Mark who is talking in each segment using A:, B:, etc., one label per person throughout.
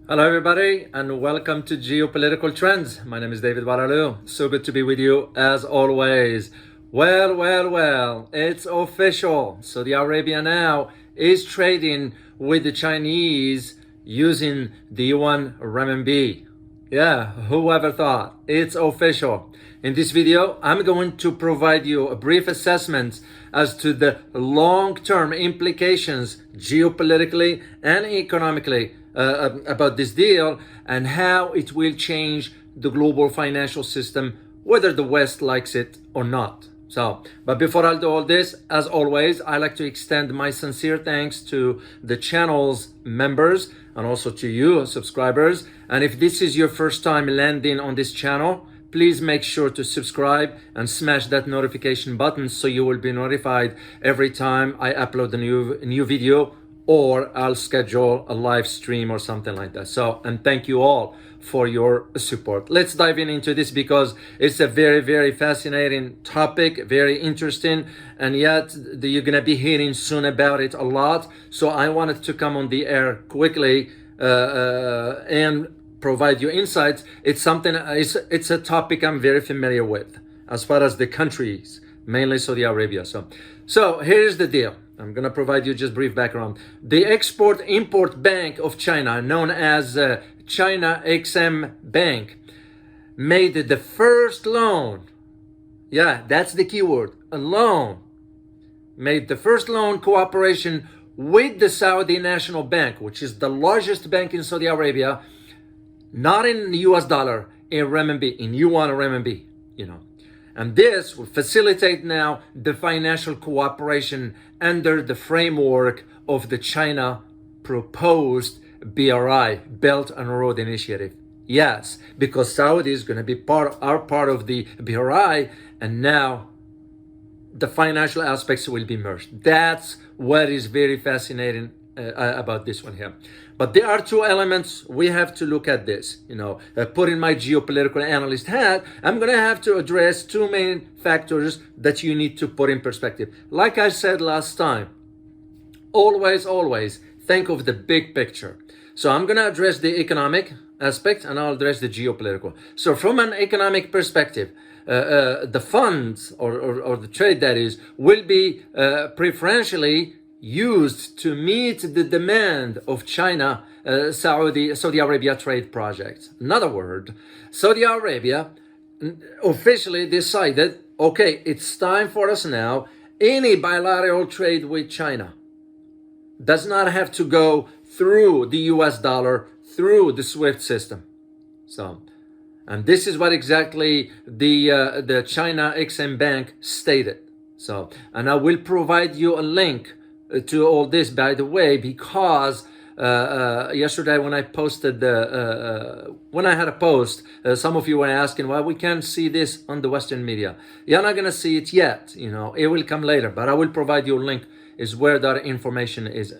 A: Hello everybody and welcome to Geopolitical Trends. My name is David Baralu. So good to be with you as always. Well, it's official. Saudi Arabia now is trading with the Chinese using the Yuan RMB. Yeah, whoever thought? It's official. In this video, I'm going to provide you a brief assessment as to the long-term implications geopolitically and economically about this deal and how it will change the global financial system, whether the West likes it or not. But before I do all this, as always, I like to extend my sincere thanks to the channel's members and also to you subscribers. And if this is your first time landing on this channel, please make sure to subscribe and smash that notification button so you will be notified every time I upload a new video, or I'll schedule a live stream or something like that. And thank you all for your support. Let's dive into this because it's a very fascinating topic, very interesting, and yet you're gonna be hearing soon about it a lot. So I wanted to come on the air quickly and provide you insights. It's a topic I'm very familiar with as far as the countries, mainly Saudi Arabia. So here's the deal. I'm going to provide you just brief background. The Export-Import Bank of China, known as China EximBank, made the first loan. Yeah, that's the key word, a loan. Made the first loan cooperation with the Saudi National Bank, which is the largest bank in Saudi Arabia, not in US dollar, in renminbi, in yuan or renminbi, And this will facilitate now the financial cooperation under the framework of the China-proposed BRI, Belt and Road Initiative. Yes, because Saudi is going to be part of the BRI, and now the financial aspects will be merged. That's what is very fascinating about this one here. But there are two elements we have to look at this. Putting my geopolitical analyst hat, I'm going to have to address two main factors that you need to put in perspective. Like I said last time, always think of the big picture. So I'm going to address the economic aspect and I'll address the geopolitical. So from an economic perspective, the funds or the trade that is will be preferentially used to meet the demand of China, Saudi Arabia trade project. In other words, Saudi Arabia officially decided, okay, it's time for us now. Any bilateral trade with China does not have to go through the US dollar, through the SWIFT system. And this is what exactly the China EximBank stated. And I will provide you a link to all this, by the way, because yesterday when I posted when I had a post, some of you were asking, well, we can't see this on the Western media. You're not going to see it yet. It will come later, but I will provide you a link is where that information is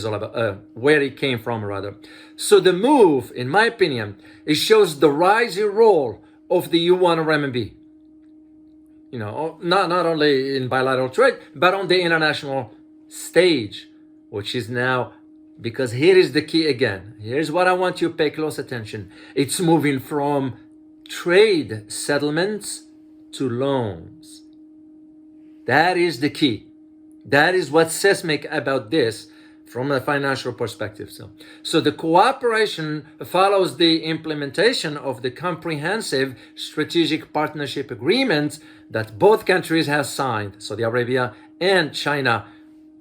A: all about, where it came from rather. So the move, in my opinion, it shows the rising role of the yuan renminbi. Not only in bilateral trade, but on the international stage, which is now, because here is the key again. Here's what I want you to pay close attention. It's moving from trade settlements to loans. That is the key. That is what's seismic about this from a financial perspective. So the cooperation follows the implementation of the comprehensive strategic partnership agreement that both countries have signed, Saudi Arabia and China.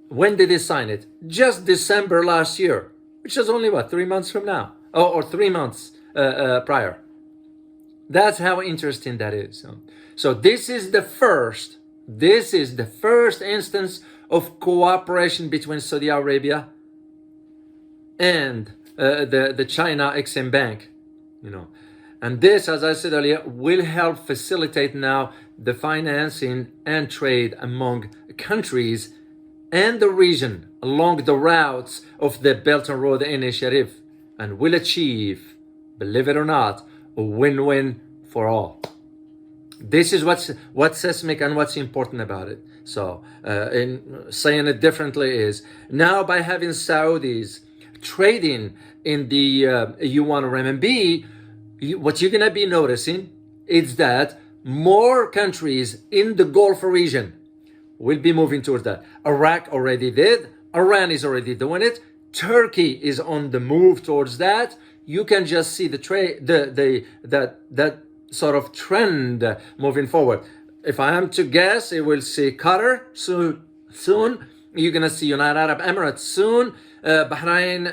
A: When did they sign it? Just December last year, which is only 3 months from now, or 3 months prior. That's how interesting that is. So this is the first instance of cooperation between Saudi Arabia and the China EximBank. And this, as I said earlier, will help facilitate now the financing and trade among countries and the region along the routes of the Belt and Road Initiative, and will achieve, believe it or not, a win-win for all. This is what's seismic and what's important about it. So in saying it differently is, now by having Saudis trading in the yuan or RMB, what you're going to be noticing is that more countries in the Gulf region will be moving towards that. Iraq already did. Iran is already doing it. Turkey is on the move towards that. You can just see the trade, that sort of trend moving forward. If I am to guess, it will see Qatar soon. You're gonna see United Arab Emirates soon, Bahrain,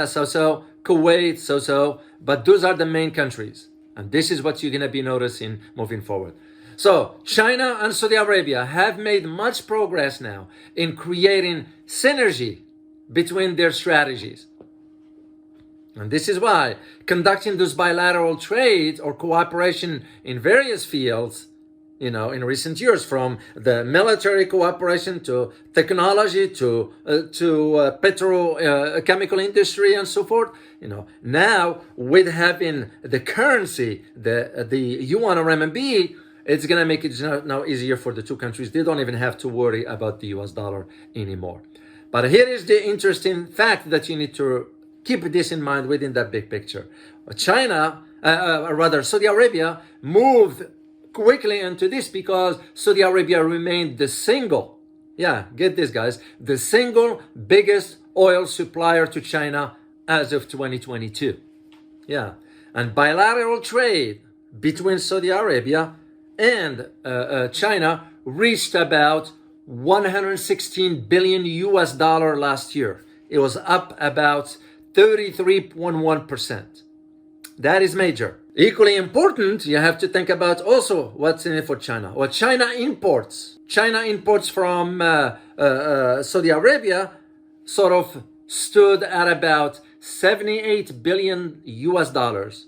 A: so, Kuwait, so. But those are the main countries, and this is what you're gonna be noticing moving forward. So China and Saudi Arabia have made much progress now in creating synergy between their strategies. And this is why conducting those bilateral trade or cooperation in various fields, in recent years, from the military cooperation to technology to petrochemical industry and so forth, now with having the currency, the yuan or RMB, it's going to make it now easier for the two countries. They don't even have to worry about the US dollar anymore. But here is the interesting fact that you need to keep this in mind within that big picture. Saudi Arabia moved quickly into this because Saudi Arabia remained the single biggest oil supplier to China as of 2022. And bilateral trade between Saudi Arabia and China reached about 116 billion US dollar last year. It was up about 33.1%. That is major. Equally important, you have to think about also what's in it for China. Well, China imports from Saudi Arabia sort of stood at about 78 billion US dollars,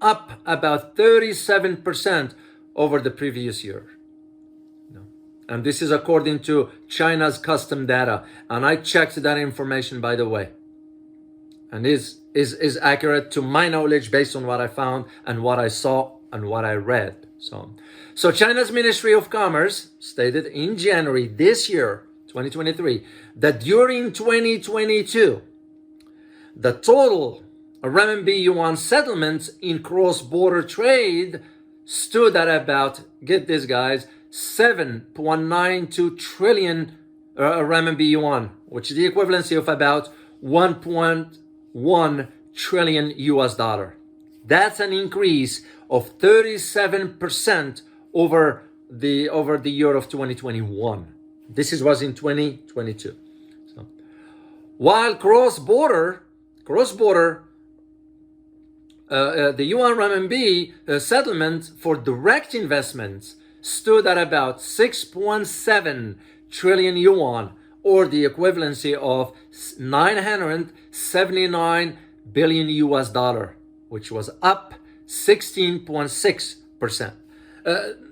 A: up about 37% over the previous year. And this is according to China's custom data. And I checked that information, by the way. And is accurate to my knowledge based on what I found and what I saw and what I read. So China's Ministry of Commerce stated in January this year, 2023, that during 2022, the total RMB yuan settlements in cross-border trade stood at about, get this guys, 7.92 trillion RMB yuan, which is the equivalency of about 1.1 trillion US dollar. That's an increase of 37% over the year of 2021. This was in 2022. So, while cross-border, the yuan RMB settlement for direct investments stood at about 6.7 trillion yuan, or the equivalency of 979 billion US dollar, which was up 16.6%.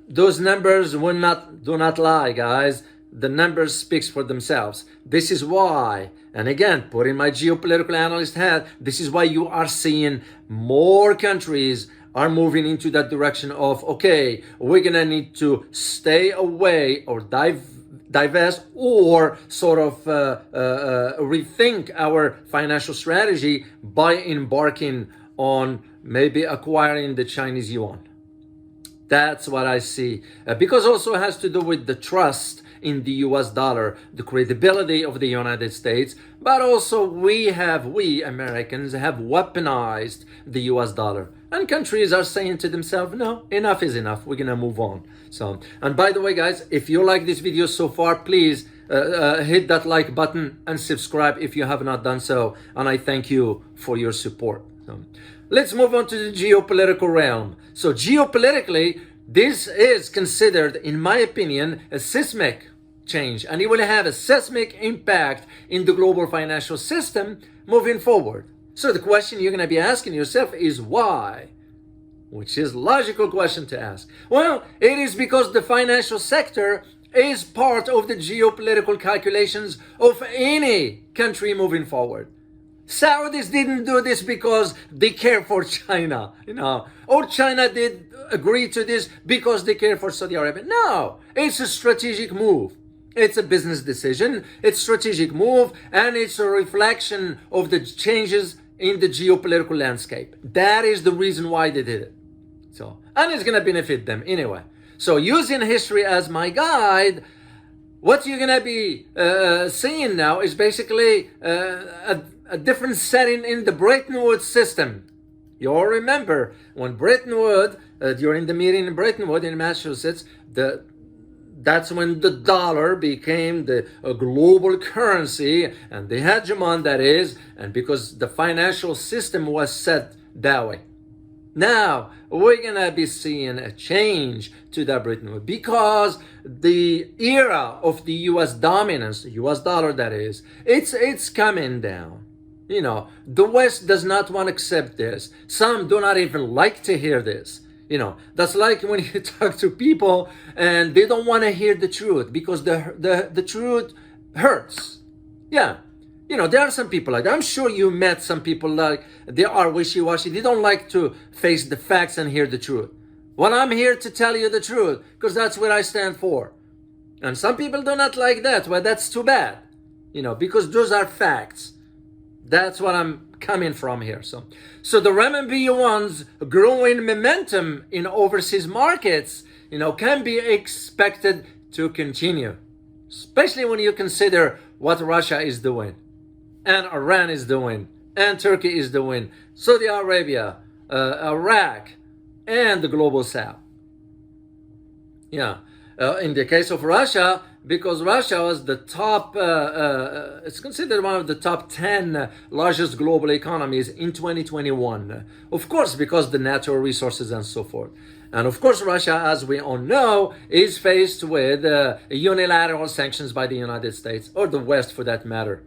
A: Those numbers do not lie, guys. The numbers speaks for themselves. This is why, and again, put in my geopolitical analyst hat, this is why you are seeing more countries are moving into that direction of, okay, we're gonna need to stay away or divest or sort of rethink our financial strategy by embarking on maybe acquiring the Chinese yuan. That's what I see. Because also it has to do with the trust in the US dollar, the credibility of the United States, but also we Americans have weaponized the US dollar. And countries are saying to themselves, no, enough is enough. We're going to move on. So, and by the way, guys, if you like this video so far, please hit that like button and subscribe if you have not done so. And I thank you for your support. So, let's move on to the geopolitical realm. So geopolitically, this is considered, in my opinion, a seismic change. And it will have a seismic impact in the global financial system moving forward. So the question you're going to be asking yourself is why? Which is a logical question to ask. Well, it is because the financial sector is part of the geopolitical calculations of any country moving forward. Saudis didn't do this because they care for China, or China did agree to this because they care for Saudi Arabia. No, it's a strategic move. It's a business decision, it's a strategic move, and it's a reflection of the changes in the geopolitical landscape. That is the reason why they did it. So, and it's going to benefit them anyway. So using history as my guide, what you're going to be seeing now is basically a different setting in the Bretton Woods system. You all remember when Bretton Woods, during the meeting in Bretton Woods in Massachusetts, that's when the dollar became the global currency and the hegemon, that is, and because the financial system was set that way. Now, we're going to be seeing a change to that Bretton Woods because the era of the U.S. dominance, the U.S. dollar that is, it's coming down. You know, the West does not want to accept this. Some do not even like to hear this. You know, that's like when you talk to people and they don't want to hear the truth because the truth hurts. Yeah. You know, there are some people like that. I'm sure you met some people like they are wishy-washy. They don't like to face the facts and hear the truth. Well, I'm here to tell you the truth because that's what I stand for. And some people do not like that. Well, that's too bad. You know, because those are facts. That's what I'm coming from here. So the RMB Yuan's growing momentum in overseas markets, you know, can be expected to continue, especially when you consider what Russia is doing, and Iran is doing, and Turkey is doing, Saudi Arabia, Iraq, and the global south. Yeah. In the case of Russia, because Russia was the top, it's considered one of the top 10 largest global economies in 2021. Of course, because the natural resources and so forth. And of course, Russia, as we all know, is faced with unilateral sanctions by the United States, or the West for that matter.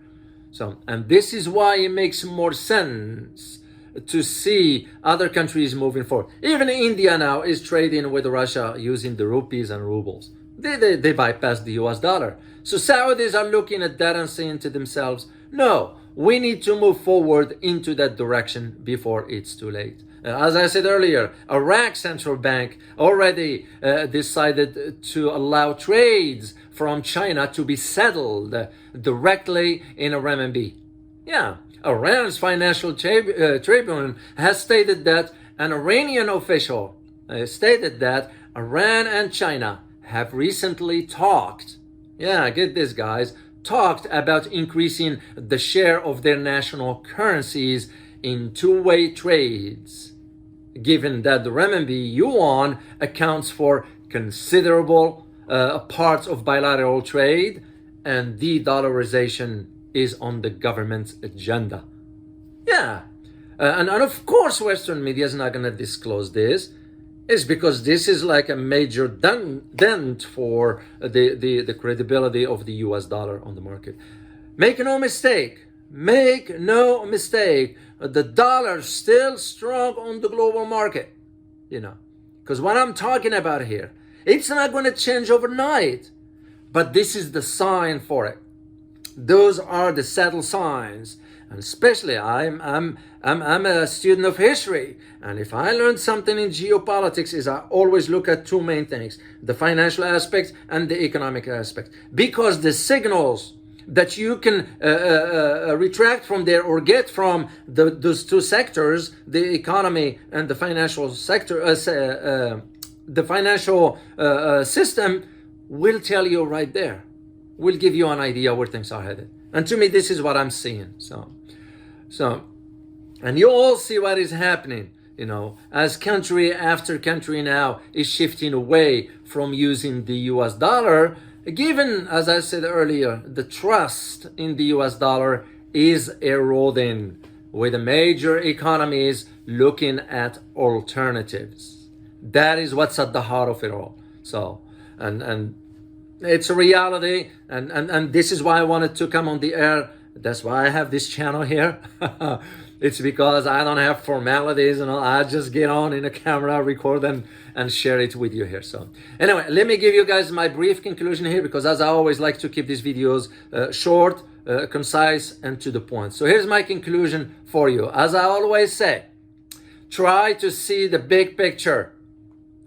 A: So, and this is why it makes more sense to see other countries moving forward. Even India now is trading with Russia using the rupees and rubles. They bypassed the US dollar. So Saudis are looking at that and saying to themselves, no, we need to move forward into that direction before it's too late. As I said earlier, Iraq's central bank already decided to allow trades from China to be settled directly in RMB. Yeah, Iran's financial tribune has stated that an Iranian official stated that Iran and China have recently talked, yeah, get this guys, talked about increasing the share of their national currencies in two-way trades, given that the RMB Yuan accounts for considerable parts of bilateral trade and de-dollarization is on the government's agenda. Yeah, and of course Western media is not going to disclose this. Is because this is like a major dent for the credibility of the US dollar on the market. Make no mistake, the dollar still strong on the global market, you know, because what I'm talking about here, it's not going to change overnight, but this is the sign for it. Those are the subtle signs. And especially I'm a student of history, and if I learned something in geopolitics is I always look at two main things: the financial aspect and the economic aspect, because the signals that you can retract from there or get from those two sectors, the economy and the financial sector, the financial system, will tell you right there, will give you an idea where things are headed. And to me, this is what I'm seeing. So, and you all see what is happening, you know, as country after country now is shifting away from using the US dollar, given, as I said earlier, the trust in the US dollar is eroding, with the major economies looking at alternatives. That is what's at the heart of it all. So, and it's a reality, and this is why I wanted to come on the air. That's why I have this channel here. It's because I don't have formalities and all. I just get on in a camera, record and share it with you here. So anyway, let me give you guys my brief conclusion here, because as I always like to keep these videos short, concise, and to the point. So here's my conclusion for you. As I always say, try to see the big picture,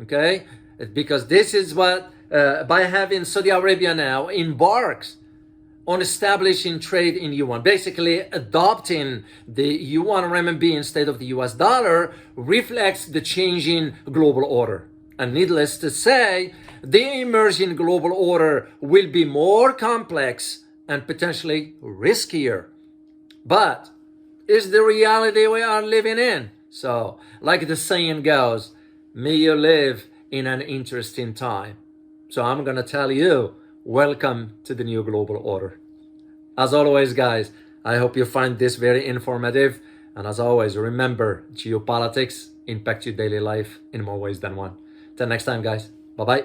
A: okay? Because this is what by having Saudi Arabia now embarks on establishing trade in yuan, basically adopting the yuan RMB instead of the US dollar, reflects the changing global order. And needless to say, the emerging global order will be more complex and potentially riskier. But it's the reality we are living in. So, like the saying goes, may you live in an interesting time. So I'm gonna tell you, welcome to the new global order. As always, guys, I hope you find this very informative. And as always, remember, geopolitics impact your daily life in more ways than one. Till next time, guys. Bye-bye.